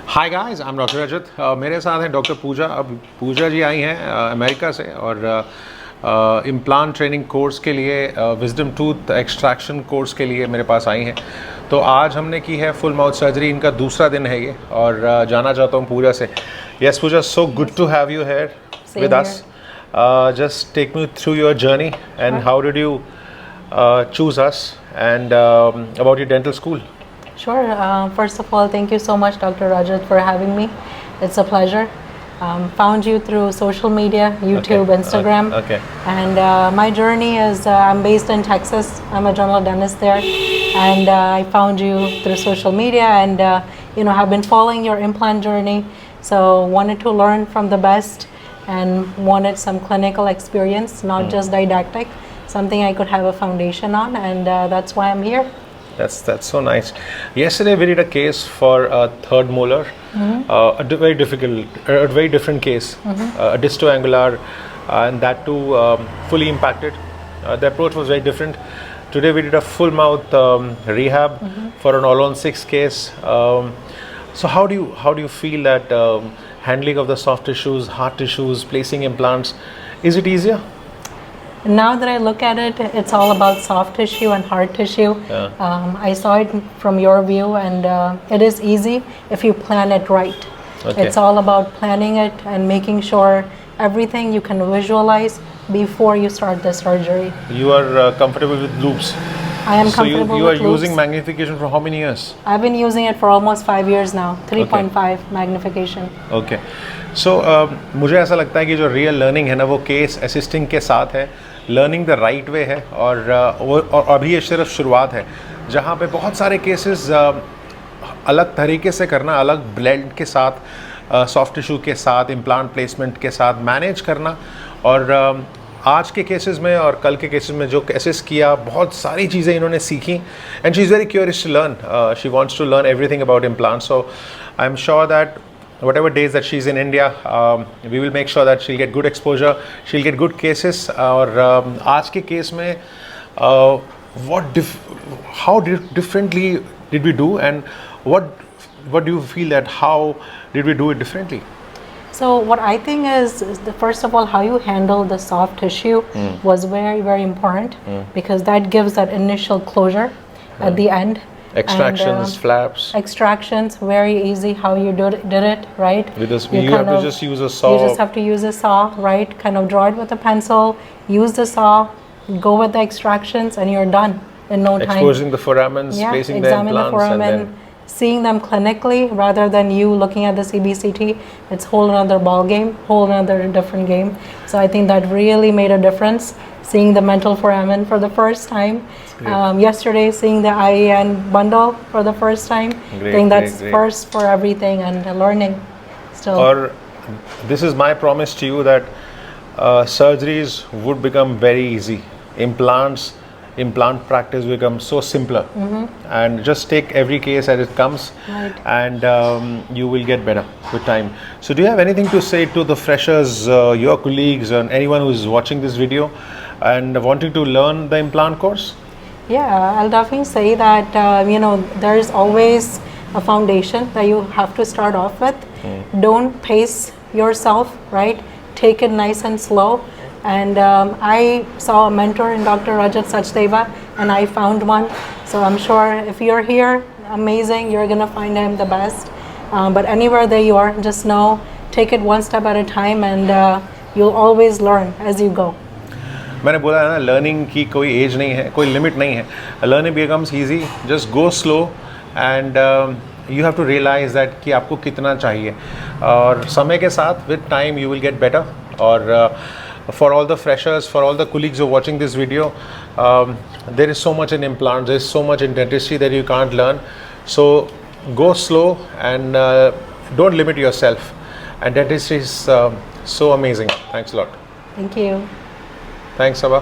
Hi guys, I am doctor Rajat. मेरे साथ हैं डॉक्टर पूजा। अब पूजा जी आई हैं अमेरिका से और इम्प्लांट ट्रेनिंग कोर्स के लिए, विजडम टूथ एक्सट्रैक्शन कोर्स के लिए मेरे पास आई हैं। तो आज हमने की है फुल माउथ सर्जरी। इनका दूसरा दिन है ये और जाना चाहता हूँ पूजा से। Yes Pooja, so good to have you here with us. Just take me through your journey and how did you choose us and about your dental school. Sure. First of all, thank you so much, Dr. Rajat, for having me. It's a pleasure. Found you through social media, YouTube, Instagram. Okay. And my journey is, I'm based in Texas. I'm a general dentist there. And I found you through social media and, have been following your implant journey. So wanted to learn from the best and wanted some clinical experience, not just didactic. Something I could have a foundation on, and that's why I'm here. That's so nice. Yesterday we did a case for a third molar, a very different case, a distoangular, and that too fully impacted. The approach was very different. Today we did a full mouth rehab for an all-on-6 case. So how do you feel that handling of the soft tissues, hard tissues, placing implants, is it easier? Now that I look at it, it's all about soft tissue and hard tissue. I saw it from your view, and it is easy if you plan it right. Okay. It's all about planning it and making sure everything you can visualize before you start the surgery. You are comfortable with loops? I am comfortable you with are loops. using magnification for how many years? I've been using it for almost 5 years now, 3.5 magnification. Okay. So मुझे ऐसा लगता है कि जो real learning है ना, वो case assisting के साथ है। लर्निंग द राइट वे है और अभी ये सिर्फ शुरुआत है, जहाँ पे बहुत सारे केसेस अलग तरीके से करना, अलग ब्लेंड के साथ, सॉफ्ट टिश्यू के साथ, इम्प्लांट प्लेसमेंट के साथ मैनेज करना। और आज के केसेस में और कल के केसेस में जो केसेस किया, बहुत सारी चीज़ें इन्होंने सीखी। And she is very curious to learn, she wants to learn everything about implant. So I am sure that whatever days that she's in India, we will make sure that she'll get good exposure, she'll get good cases. और आज के case में how differently did we do, and what do you feel that how did we do it differently? So what I think is first of all, how you handle the soft tissue was very, very important because that gives that initial closure at the end. Extractions, flaps. Extractions, very easy how you did it, right? Because you have to just use a saw. You just have to use a saw, right? Kind of draw it with a pencil, use the saw, go with the extractions, and you're done in no time. Exposing the foramens, placing the implants, the foramen, and then seeing them clinically rather than you looking at the CBCT. It's whole another ball game, whole another different game. So I think that really made a difference. Seeing the mental foramen for the first time. Yesterday, seeing the IEN bundle for the first time. I think that's first for everything and learning still. Or this is my promise to you that surgeries would become very easy. Implant practice will become so simpler. And just take every case as it comes, and you will get better with time. So do you have anything to say to the freshers, your colleagues, and anyone who is watching this video and wanting to learn the implant course? Yeah, I'll definitely say that there is always a foundation that you have to start off with. Don't pace yourself, right? Take it nice and slow. And I saw a mentor in Dr. Rajat Sachdeva, and I found one. So I'm sure if you're here, amazing, you're gonna find him the best. But anywhere that you are, just know, take it one step at a time, and you'll always learn as you go. मैंने बोला है ना, learning की कोई as नहीं है, कोई limit नहीं है. Learning becomes easy, just go slow and you have to realise that कि आपको कितना चाहिए, और समय के साथ with time you will get better. और for all the freshers, for all the colleagues who are watching this video, there is so much in implants, there is so much in dentistry that you can't learn. So go slow and don't limit yourself. And dentistry is so amazing. Thanks a lot. Thank you. Thanks, Sabha.